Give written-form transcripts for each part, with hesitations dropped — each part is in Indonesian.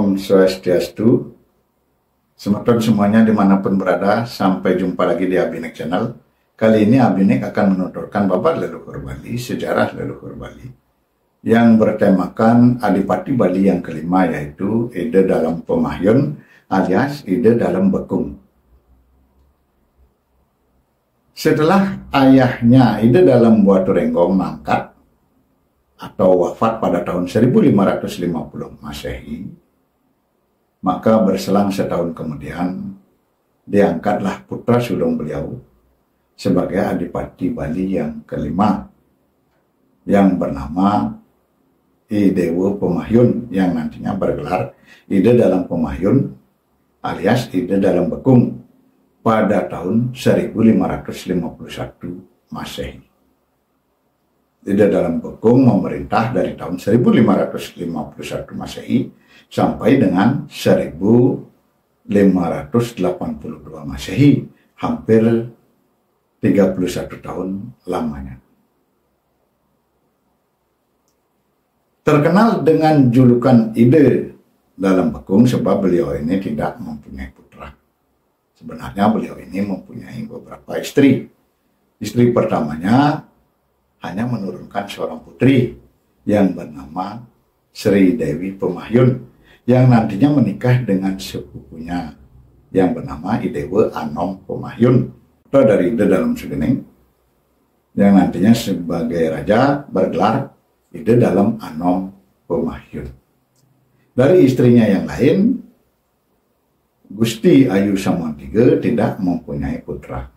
Om Swastiastu. Semoga semuanya dimanapun berada, sampai jumpa lagi di Abinek Channel. Kali ini Abinek akan menuturkan babat leluhur Bali, sejarah leluhur Bali, yang bertemakan Adipati Bali yang kelima, yaitu Ide Dalam Pemahyun alias Ide Dalam Bekung. Setelah ayahnya Ide Dalam Buaturenggong mangkat atau wafat pada tahun 1550 Masehi, maka berselang setahun kemudian diangkatlah putra sulung beliau sebagai Adipati Bali yang kelima, yang bernama Idewa Pemahyun, yang nantinya bergelar Ide Dalam Pemahyun alias Ide Dalam Bekung pada tahun 1551 Masehi. Ide Dalam Bekung memerintah dari tahun 1551 Masehi sampai dengan 1582 Masehi, hampir 31 tahun lamanya. Terkenal dengan julukan Ide Dalam Bekung sebab beliau ini tidak mempunyai putra. Sebenarnya beliau ini mempunyai beberapa istri. Istri pertamanya hanya menurunkan seorang putri yang bernama Sri Dewi Pemahyun, yang nantinya menikah dengan sepupunya yang bernama Idewa Anom Pemahyun, atau dari Ide Dalam Sugeneng, yang nantinya sebagai raja bergelar Ide Dalam Anom Pemahyun. Dari istrinya yang lain, Gusti Ayu Samantiga tidak mempunyai putra.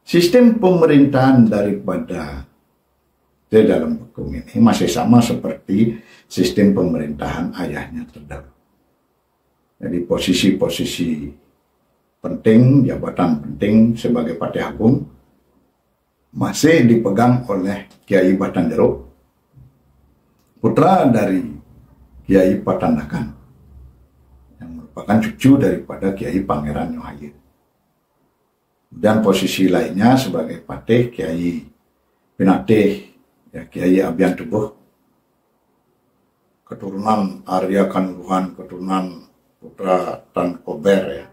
Sistem pemerintahan daripada Ide Dalam Bekung ini masih sama seperti sistem pemerintahan ayahnya terdahulu. Jadi posisi-posisi penting, jabatan penting sebagai Patih Agung masih dipegang oleh Kiai Batanjero, putra dari Kiai Patandakan, yang merupakan cucu daripada Kiai Pangeran Nyohaye. Dan posisi lainnya sebagai patih Kiai Pinatih, ya, Kiai Abian Tubuh, keturunan Arya Kanluhan, keturunan putra Tan Kober, ya,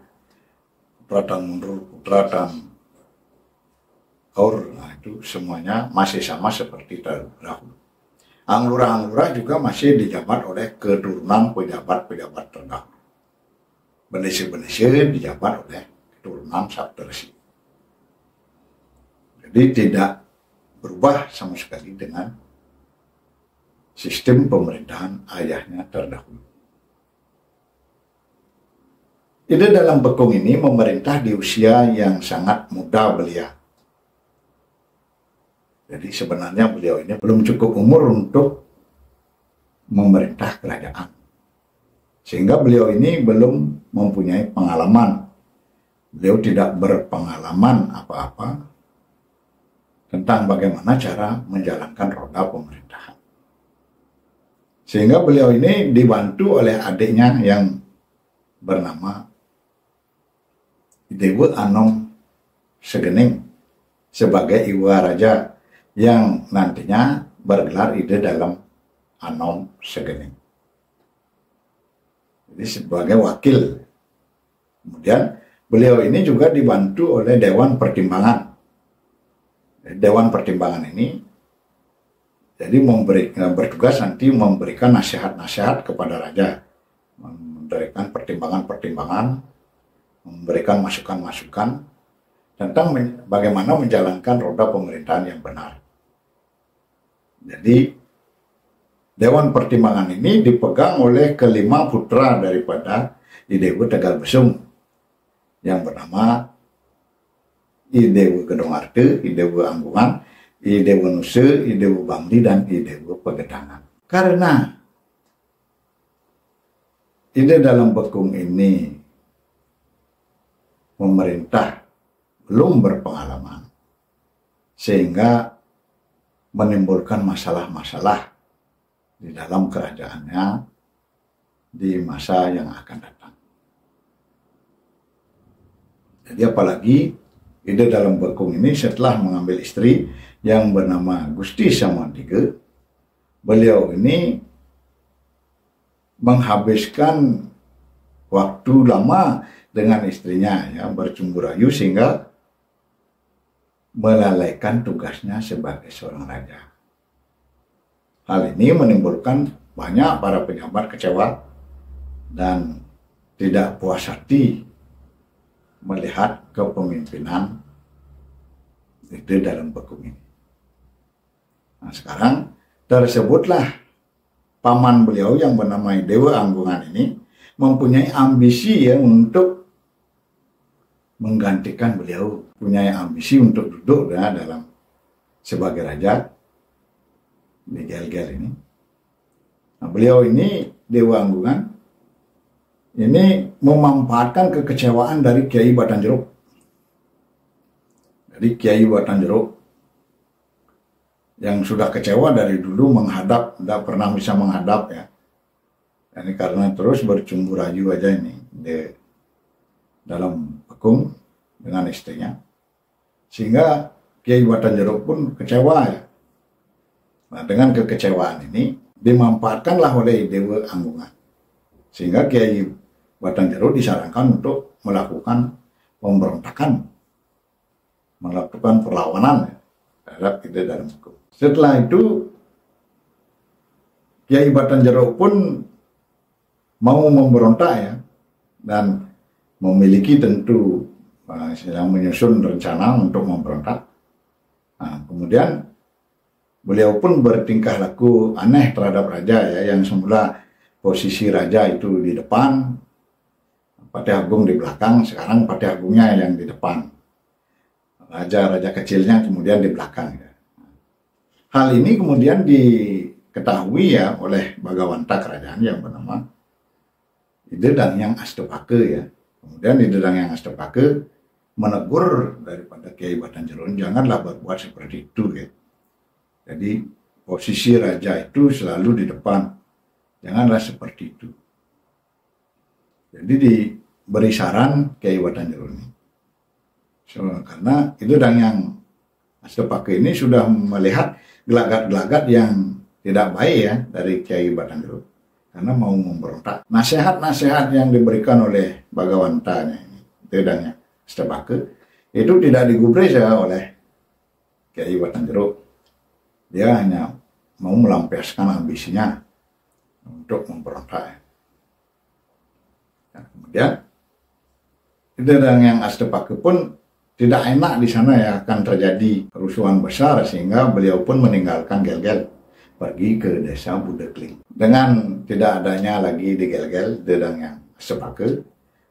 putra Tan Mundur, putra Tan Kaur. Nah, itu semuanya masih sama seperti terdahulu. Anglura-anglura juga masih dijabat oleh keturunan pejabat-pejabat terdahulu. Benesi-benesi dijabat oleh keturunan Saptersi. Jadi tidak berubah sama sekali dengan sistem pemerintahan ayahnya terdahulu. Ide Dalam Bekung ini memerintah di usia yang sangat muda belia. Jadi sebenarnya beliau ini belum cukup umur untuk memerintah kerajaan. Sehingga beliau ini belum mempunyai pengalaman. Beliau tidak berpengalaman apa-apa tentang bagaimana cara menjalankan roda pemerintahan. Sehingga beliau ini dibantu oleh adiknya yang bernama Idewa Anom Segeneng sebagai Iwa Raja, yang nantinya bergelar Ide Dalam Anom Segeneng. Jadi sebagai wakil. Kemudian beliau ini juga dibantu oleh Dewan Pertimbangan. Dewan Pertimbangan ini jadi bertugas nanti memberikan nasihat-nasihat kepada raja, memberikan pertimbangan-pertimbangan, memberikan masukan-masukan tentang bagaimana menjalankan roda pemerintahan yang benar. Jadi Dewan Pertimbangan ini dipegang oleh kelima putra daripada Idewa Tegal Besung, yang bernama Idewa Gedong Arte, Idewa Anggungan, Idewa Nuse, Idewa Bangli, dan Idewa Pegedangan. Karena Ide Dalam Bekung ini memerintah belum berpengalaman, sehingga menimbulkan masalah-masalah di dalam kerajaannya di masa yang akan datang. Jadi apalagi Ide Dalam Bekung ini setelah mengambil istri yang bernama Gusti Samantiga, beliau ini menghabiskan waktu lama dengan istrinya ya, bercumbu rayu sehingga melalaikan tugasnya sebagai seorang raja. Hal ini menimbulkan banyak para pejabat kecewa dan tidak puas hati melihat kepemimpinan itu dalam bekum ini. Nah, sekarang tersebutlah paman beliau yang bernama Dewa Anggungan ini mempunyai ambisi ya untuk menggantikan beliau, punya ambisi untuk duduk ya, dalam sebagai raja di Gel-Gel ini. Nah, beliau ini Dewa Anggungan ini memanfaatkan kekecewaan dari Kiai Batanjeruk. Jadi Kiai Batanjeruk yang sudah kecewa dari dulu menghadap, tidak pernah bisa menghadap ya. Ini karena terus bercumbu rayu aja ini di dalam bekum dengan istrinya. Sehingga Kiai Batanjeruk pun kecewa ya. Nah, dengan kekecewaan ini dimanfaatkanlah oleh Dewa Anggungan. Sehingga Kiai Batanjeruk disarankan untuk melakukan pemberontakan, melakukan perlawanan ya, terhadap ide dalam bekum. Setelah itu Kiai Batanjeruk pun mau memberontak ya, dan memiliki tentu sedang menyusun rencana untuk memberontak. Nah, kemudian beliau pun bertingkah laku aneh terhadap raja ya, yang semula posisi raja itu di depan, Patih Agung di belakang, sekarang Patih Agungnya yang di depan, raja-raja kecilnya kemudian di belakang ya. Hal ini kemudian diketahui ya oleh Bagawanta kerajaan yang bernama Idedang Yang Astapake ya. Kemudian Idedang Yang Astapake menegur daripada Kiai Batanjeruk, janganlah berbuat seperti itu ya. Jadi posisi raja itu selalu di depan, janganlah seperti itu. Jadi diberi saran Kiai Batanjeruk ini. So, karena Idedang Yang Astapake ini sudah melihat gelagat-gelagat yang tidak baik ya dari Kiai Batanjeruk karena mau memberontak. Nasihat-nasihat yang diberikan oleh Bagawantanya ini, Idedang Yang Astapake, itu tidak digubris ya oleh Kiai Batanjeruk. Dia hanya mau melampiaskan ambisinya untuk memberontak. Dan kemudian Idedang Yang Astapake pun tidak enak di sana ya, akan terjadi kerusuhan besar sehingga beliau pun meninggalkan Gel-Gel, pergi ke desa Budekling. Dengan tidak adanya lagi di Gel-Gel Idedang Yang Astapake,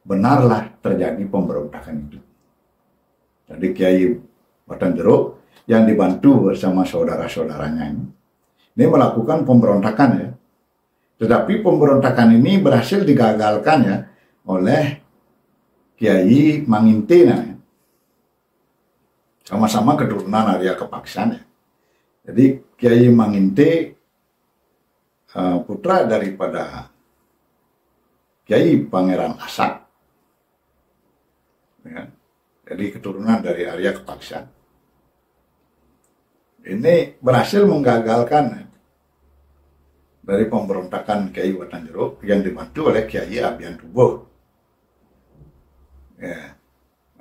benarlah terjadi pemberontakan itu. Jadi Kiai Batanjeruk yang dibantu bersama saudara-saudaranya ini melakukan pemberontakan ya. Tetapi pemberontakan ini berhasil digagalkan ya oleh Kiai Manginte namanya. Sama-sama keturunan Arya Kepaksan ya. Jadi Kiai Manginte putra daripada Kiai Pangeran Asak ya. Jadi keturunan dari Arya Kepaksan ini berhasil menggagalkan dari pemberontakan Kiai Batanjeruk yang dibantu oleh Kiai Abian Tubuh ya.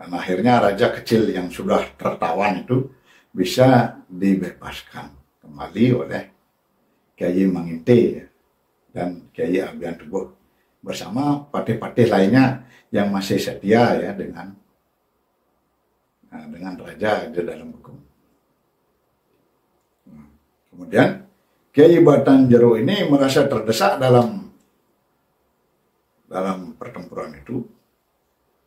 Dan akhirnya raja kecil yang sudah tertawan itu bisa dibebaskan kembali oleh Kiai Manginte ya, dan Kiai Abian Tubuh bersama patih-patih lainnya yang masih setia ya dengan raja di dalam bekum. Kemudian Kiai Batanjeruk ini merasa terdesak dalam pertempuran itu.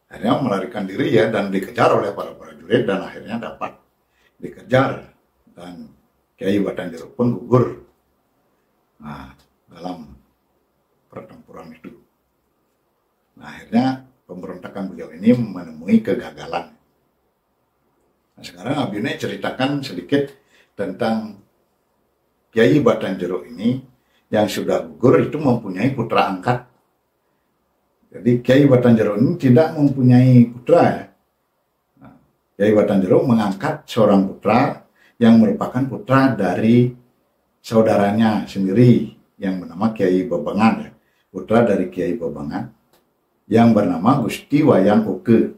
Akhirnya melarikan diri ya dan dikejar oleh para prajurit dan akhirnya dapat dikejar dan Kiai Batanjeruk pun gugur dalam pertempuran itu. Nah, akhirnya pemberontakan beliau ini menemui kegagalan. Nah, sekarang Abine ceritakan sedikit tentang Kiai Batanjeruk ini yang sudah gugur itu mempunyai putra angkat. Jadi Kiai Batanjeruk ini tidak mempunyai putra ya. Nah, Kiai Batanjeruk mengangkat seorang putra yang merupakan putra dari saudaranya sendiri yang bernama Kiai Bebengan ya. putra dari Kiai Babangan yang bernama Gusti Wayan Oke.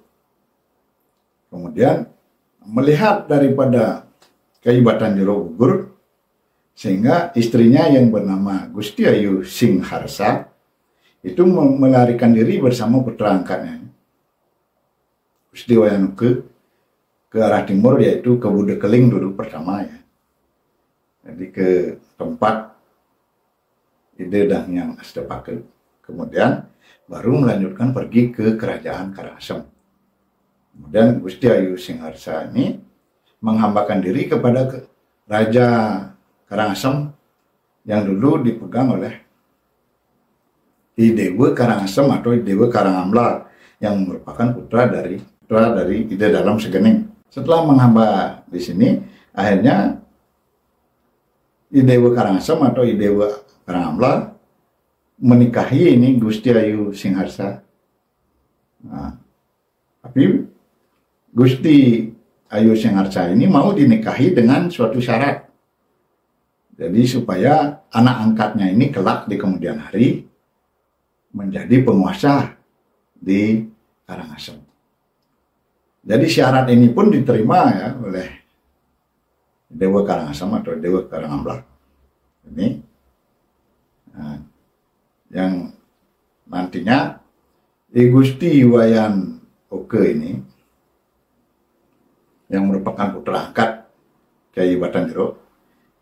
Kemudian melihat daripada kehebatan Jero gugur, sehingga istrinya yang bernama Gusti Ayu Singharsa itu melarikan diri bersama putra angkatnya Gusti Wayan Oke ke arah timur, yaitu ke Budekeling dulu pertama ya. Jadi ke tempat Ide Dang yang Astapake. Kemudian baru melanjutkan pergi ke kerajaan Karangasem. Kemudian Gusti Ayu Singharsa ini menghambakan diri kepada Raja Karangasem yang dulu dipegang oleh Idewe Karangasem atau Idewe Karangamla yang merupakan putra dari Ide Dalam Segening. Setelah menghamba di sini, akhirnya Idewe Karangasem atau Idewe Karangamla menikahi ini Gusti Ayu Singharsa. Nah, tapi Gusti Ayu Singharsa ini mau dinikahi dengan suatu syarat. Jadi supaya anak angkatnya ini kelak di kemudian hari menjadi penguasa di Karangasem. Jadi syarat ini pun diterima ya oleh Dewa Karangasem atau Dewa Karangamla. Ini yang nantinya Gusti Wayan Oke ini yang merupakan putra angkat Kiai Batanjero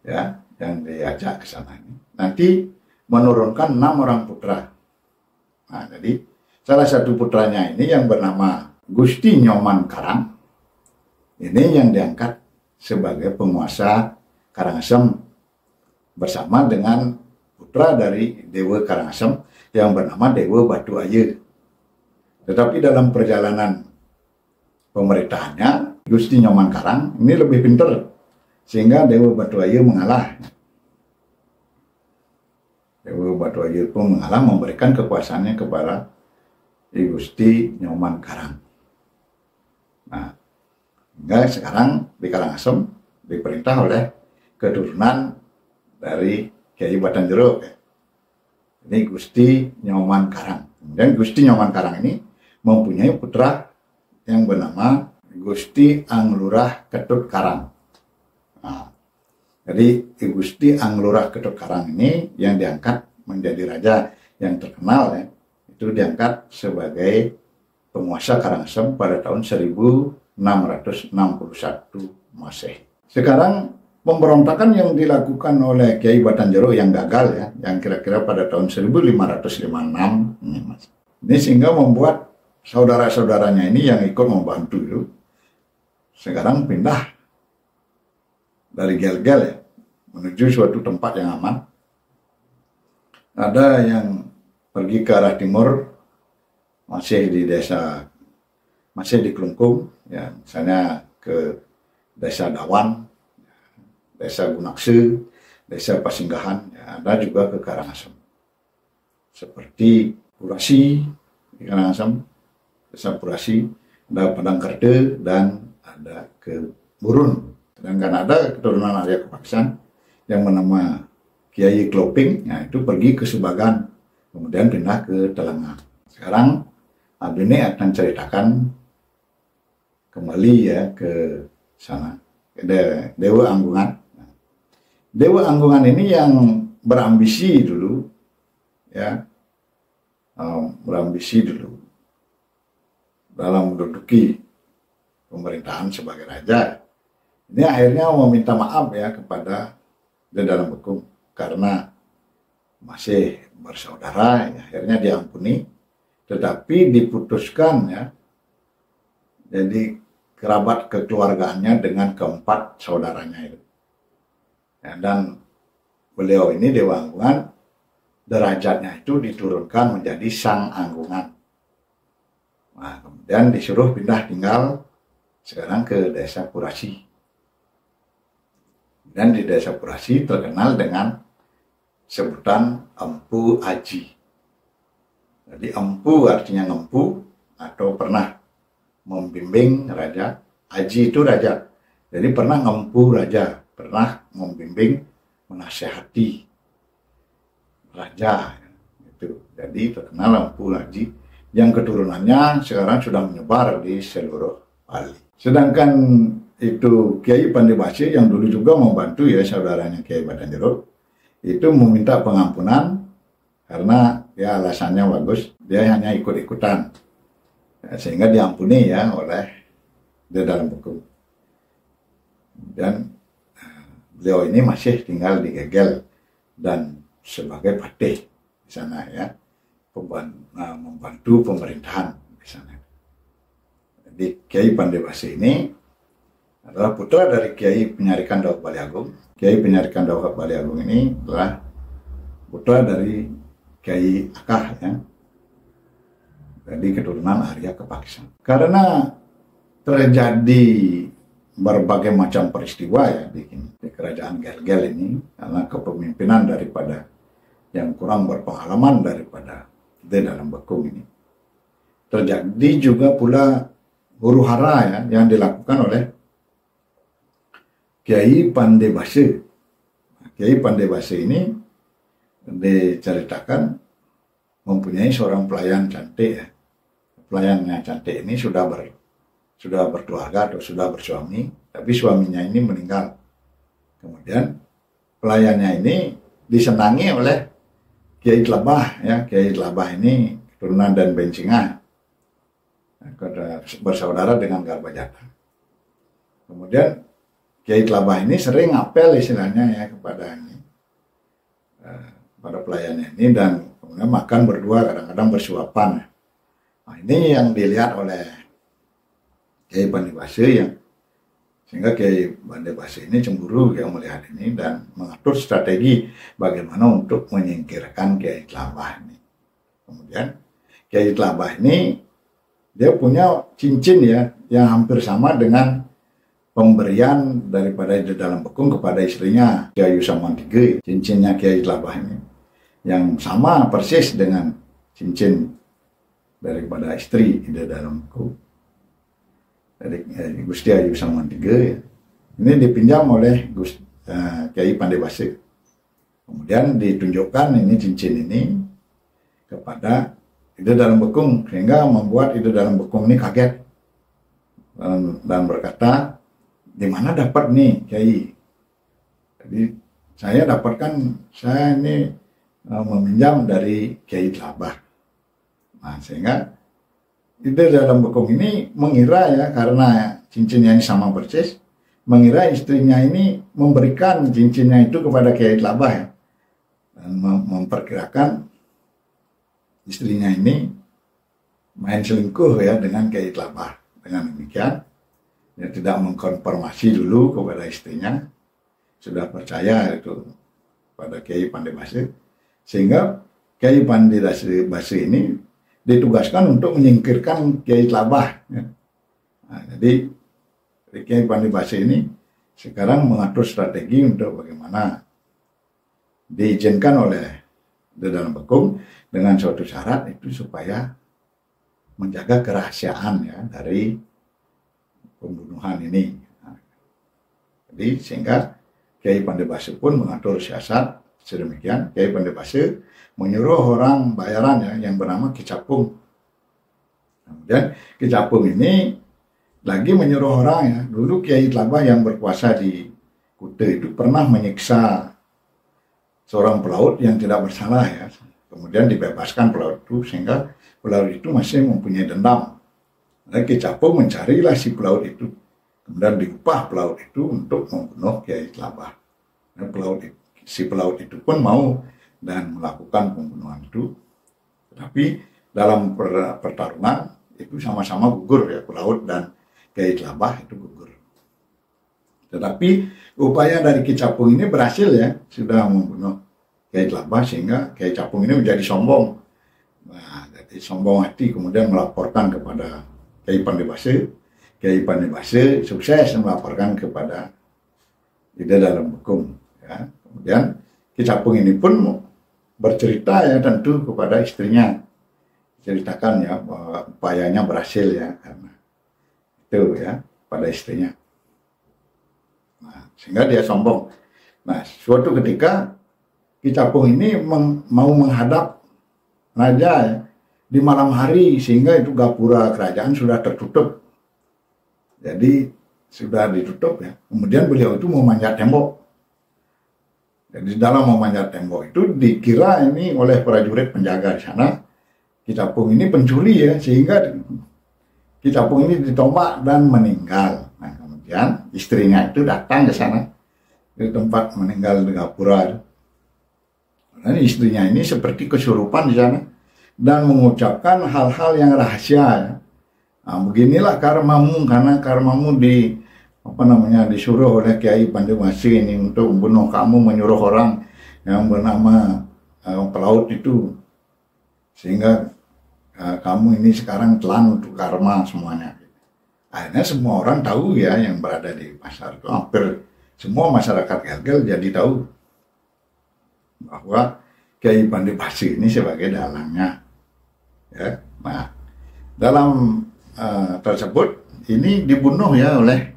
ya, yang diajak ke sana ini nanti menurunkan 6 orang putra. Nah, jadi salah satu putranya ini yang bernama Gusti Nyoman Karang ini yang diangkat sebagai penguasa Karangasem bersama dengan putra dari Dewa Karangasem yang bernama Dewa Batu Aye. Tetapi dalam perjalanan pemerintahannya Gusti Nyoman Karang ini lebih pintar sehingga Dewa Batu Aye mengalah. Dewa Batu Aye pun mengalah, memberikan kekuasaannya kepada Gusti Nyoman Karang. Nah, hingga sekarang di Karangasem diperintah oleh keturunan dari Kiai Batanjero. Ini Gusti Nyoman Karang. Kemudian Gusti Nyoman Karang ini mempunyai putra yang bernama Gusti Anglurah Ketut Karang. Nah, jadi Gusti Anglurah Ketut Karang ini yang diangkat menjadi raja yang terkenal ya, itu diangkat sebagai penguasa Karangasem pada tahun 1661 Masehi. Sekarang pemberontakan yang dilakukan oleh Kiai Batanjero yang gagal ya, yang kira-kira pada tahun 1556 ini sehingga membuat saudara-saudaranya ini yang ikut membantu itu sekarang pindah dari Gel-Gel ya, menuju suatu tempat yang aman. Ada yang pergi ke arah timur, masih di desa, masih di Klungkung, ya, misalnya ke desa Dawan, desa Gunakse, desa Pasinggahan, ya, ada juga ke Karangasem. Seperti Purasi di Karangasem, desa Purasi, ada Padang Kerde, dan ada ke Burun. Sedangkan ada keturunan Arya Kepaksan yang bernama Kiai Kloping, ya, itu pergi ke Subagan, kemudian pindah ke Telengah. Sekarang Abdi ini akan ceritakan kembali ya ke sana, ke Dewa Anggungan. Dewa Anggungan ini yang berambisi dulu, ya, berambisi dulu dalam menduduki pemerintahan sebagai raja. Ini akhirnya meminta maaf ya kepada Dalam Bekung karena masih bersaudara, ya, akhirnya diampuni, tetapi diputuskan ya, jadi kerabat kekeluargaannya dengan keempat saudaranya itu. Ya, dan beliau ini Dewa Anggungan, derajatnya itu diturunkan menjadi Sang Anggungan. Nah, kemudian disuruh pindah tinggal sekarang ke desa Purasi. Dan di desa Purasi terkenal dengan sebutan Empu Aji. Jadi empu artinya ngempu atau pernah membimbing raja. Aji itu raja. Jadi pernah ngempu raja, pernah membimbing, menasehati raja. Itu. Jadi terkenal Empu Haji yang keturunannya sekarang sudah menyebar di seluruh Bali. Sedangkan itu Kiai Pandai Basih yang dulu juga membantu ya saudaranya Kiai Batanjero, itu meminta pengampunan karena ya alasannya bagus, dia hanya ikut-ikutan ya, sehingga diampuni ya oleh dia dalam buku. Dan beliau ini masih tinggal di Gegel dan sebagai patih di sana ya, membantu pemerintahan di sana. Jadi Kiai Pandai Basih ini adalah putra dari Kiai Penyarikan Daud Baliagung. Kiai Penyarikan Daud Baliagung ini adalah putra dari Kiai Akah ya. Jadi keturunan Arya Kepakisang. Karena terjadi berbagai macam peristiwa ya di kerajaan Gel-Gel ini, karena kepemimpinan daripada yang kurang berpengalaman daripada di dalam Bekung ini. Terjadi juga pula huru hara ya yang dilakukan oleh Kiai Pandai Basih. Kiai Pandai Basih ini diceritakan mempunyai seorang pelayan cantik ya. Pelayannya cantik ini sudah berkeluarga atau sudah bersuami, tapi suaminya ini meninggal. Kemudian pelayannya ini disenangi oleh Kiai Tlabah ya. Kiai Tlabah ini keturunan dan Bencinga, bersaudara dengan Garbajata. Kemudian Kiai Tlabah ini sering apel istilahnya ya kepada pelayannya ini, dan kemudian makan berdua, kadang-kadang bersuapan. Nah, ini yang dilihat oleh Kiai Pandai Basih yang sehingga Kiai Pandai Basih ini cemburu yang melihat ini dan mengatur strategi bagaimana untuk menyingkirkan Kiai Tlabah ini. Kemudian Kiai Tlabah ini dia punya cincin ya yang hampir sama dengan pemberian daripada di dalam Bekung kepada istrinya Kiai Samantiga. Cincinnya Kiai Tlabah ini yang sama persis dengan cincin daripada istri di dalam Bekung. Dari Gusti Ayu Samantiga ya. Ini dipinjam oleh Kiai Pandai Basih. Kemudian ditunjukkan ini cincin ini kepada Ide Dalam Bekung, sehingga membuat Ide Dalam Bekung ini kaget dan berkata, di mana dapat nih Kiai? Jadi saya ini meminjam dari Kiai Tlabah. Nah, sehingga Ide Dalam Bekung ini mengira ya, karena cincinnya ini sama persis, mengira istrinya ini memberikan cincinnya itu kepada Kiai Tlabah ya, dan memperkirakan istrinya ini main selingkuh ya dengan Kiai Tlabah. Dengan demikian dia tidak mengkonfirmasi dulu kepada istrinya, sudah percaya itu pada Kiai Pandai Basih, sehingga Kiai Pandai Basih ini ditugaskan untuk menyingkirkan Kiai Tlabah ya. Nah, jadi Kiai Pandai Basih ini sekarang mengatur strategi untuk bagaimana diizinkan oleh di dalam Bekung dengan suatu syarat itu supaya menjaga kerahasiaan ya dari pembunuhan ini. Nah, jadi sehingga Kiai Pandai Basih pun mengatur siasat sedemikian. Kiai Pandai Basih menyuruh orang bayaran ya yang bernama Ki Capung. Kemudian Ki Capung ini lagi menyuruh orang ya. Dulu Kiai Tlabah yang berkuasa di Kute itu pernah menyiksa seorang pelaut yang tidak bersalah ya. Kemudian dibebaskan pelaut itu, sehingga pelaut itu masih mempunyai dendam. Nah, Ki Capung mencarilah si pelaut itu. Kemudian diupah pelaut itu untuk membunuh Kiai Tlabah. Nah, si pelaut itu pun mau dan melakukan pembunuhan itu, tetapi dalam pertarungan itu sama-sama gugur ya, pelaut dan Kiai Tlabah itu gugur. Tetapi upaya dari Ki Capung ini berhasil ya, sudah membunuh Kiai Tlabah, sehingga Kiai Capung ini menjadi sombong. Nah, jadi sombong hati, kemudian melaporkan kepada Kiai Pandai Basih. Kiai Pandai Basih sukses melaporkan kepada Ide Dalam Bekung ya. Kemudian Ki Capung ini pun bercerita ya tentu kepada istrinya, ceritakan ya bahwa upayanya berhasil ya, karena itu ya pada istrinya. Nah, sehingga dia sombong. Nah, suatu ketika Ki Capung ini mau menghadap raja ya, di malam hari, sehingga itu gapura kerajaan sudah tertutup. Jadi sudah ditutup ya. Kemudian beliau itu memanjat tembok. Jadi dalam memanjat tembok itu dikira ini oleh prajurit penjaga di sana, Ki Capung ini pencuri ya, sehingga Ki Capung ini ditombak dan meninggal. Nah, kemudian istrinya itu datang ke sana, ke tempat meninggal di gapura. Dan istrinya ini seperti kesurupan di sana dan mengucapkan hal-hal yang rahasia ya. Nah, beginilah karmamu, karena karmamu disuruh oleh Kiai Pandewasi ini untuk membunuh kamu, menyuruh orang yang bernama pelaut itu, sehingga kamu ini sekarang telan untuk karma semuanya. Akhirnya semua orang tahu ya, yang berada di pasar itu, hampir semua masyarakat Gelgel jadi tahu bahwa Kiai Pandewasi ini sebagai dalangnya. Ya, nah, dalam tersebut ini dibunuh ya oleh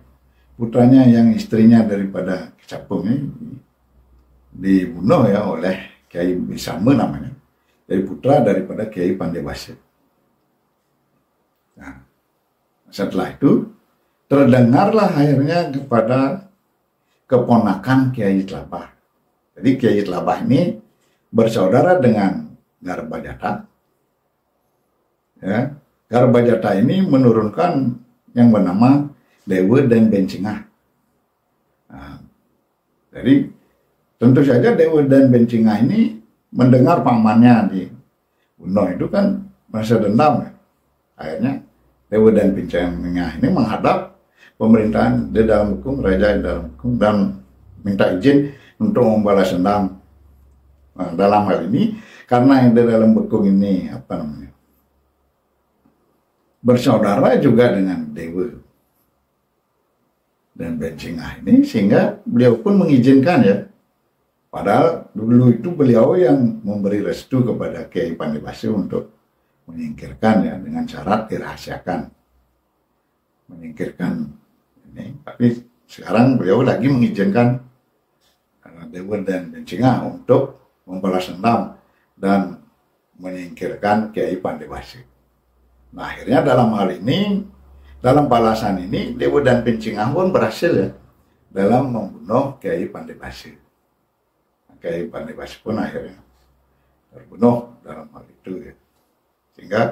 putranya yang istrinya daripada Ki Capung ini, dibunuh ya oleh Kiai Bisame namanya, dari putra daripada Kiai Pandewasi. Nah, setelah itu terdengarlah akhirnya kepada keponakan Kiai Tlabah. Jadi Kiai Tlabah ini bersaudara dengan Garbajata. Ya, Garbajata ini menurunkan yang bernama Dewa dan Bencingah. Nah, jadi tentu saja Dewa dan Bencingah ini mendengar pamannya dibunuh itu kan merasa dendam ya. Akhirnya Dewa dan Bencingah ini menghadap pemerintahan di dalam hukum, raja di dalam hukum, dan minta izin untuk membalas dendam. Nah, dalam hal ini karena yang di dalam bekung ini bersaudara juga dengan Dewa dan Bencingah ini, sehingga beliau pun mengizinkan ya. Padahal dulu itu beliau yang memberi restu kepada Kiai Pandewasi untuk menyingkirkan ya, dengan syarat dirahasiakan, menyingkirkan ini. Tapi sekarang beliau lagi mengizinkan Dewa dan Bencingah untuk membalas dendam dan menyingkirkan Kiai Pandewasi. Nah, akhirnya dalam hal ini, dalam balasan ini, Dewa dan Bencingah pun berhasil ya dalam membunuh Kiai Pandewasi. Kiai Pandewasi pun akhirnya terbunuh dalam hal itu ya. Sehingga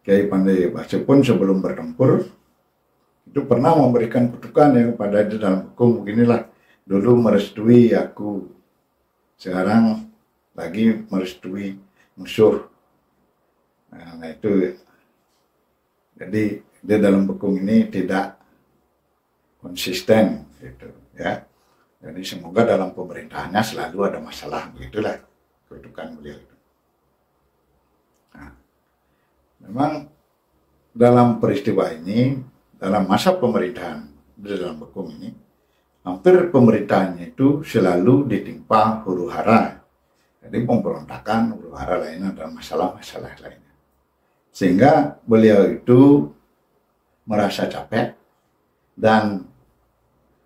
Kiai Pandewasi pun sebelum bertempur itu pernah memberikan kutukan ya kepada dia dalam hukum, beginilah, dulu merestui aku, sekarang lagi merestui musuh. Nah itu, jadi dia dalam bekung ini tidak konsisten gitu ya. Jadi semoga dalam pemerintahannya selalu ada masalah, begitulah kutukan beliau itu. Nah, memang dalam peristiwa ini, dalam masa pemerintahan di dalam bekung ini, hampir pemerintahannya itu selalu ditimpa huru-hara. Jadi pemberontakan, huru-hara lainnya, dan masalah-masalah lainnya. Sehingga beliau itu merasa capek dan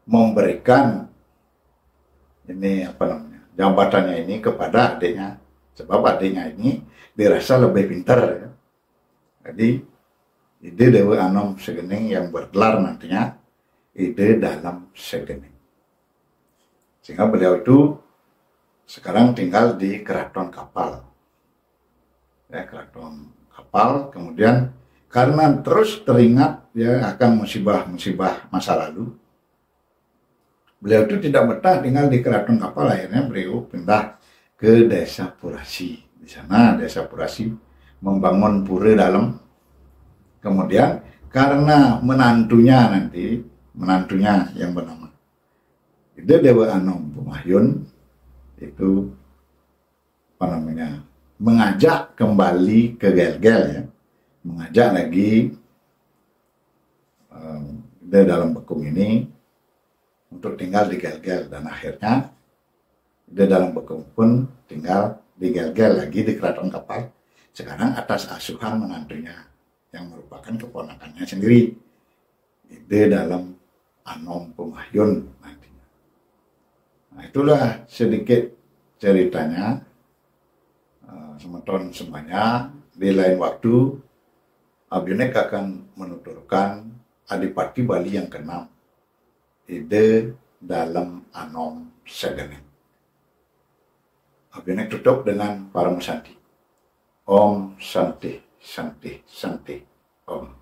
memberikan ini jabatannya ini kepada adiknya, sebab adiknya ini dirasa lebih pintar ya. Jadi ide Dewa Anom Segening yang bergelar nantinya ide dalam Segening. Sehingga beliau itu sekarang tinggal di Keraton Kapal. Ya, Keraton Kapal. Kemudian karena terus teringat ya akan musibah-musibah masa lalu, beliau itu tidak betah tinggal di Keraton Kapal. Akhirnya beliau pindah ke Desa Purasi. Di sana Desa Purasi membangun pura dalam. Kemudian karena menantunya yang bernama Ide Dewa Anom Pumahyun itu mengajak kembali ke Gelgel ya, mengajak lagi Ide dalam bekung ini untuk tinggal di Gelgel, dan akhirnya Ide dalam bekung pun tinggal di Gelgel lagi di Keraton Kapal, sekarang atas asuhan menantunya yang merupakan keponakannya sendiri, Ide dalam Anom Pumahyun nantinya. Nah, itulah sedikit ceritanya teman-teman semuanya. Di lain waktu, Abionek akan menuturkan Adipati Bali yang ke-6, ide dalam Anom Segenep. Abionek tutup dengan Paramusanti. Om Santi, Santi, Santi. Om.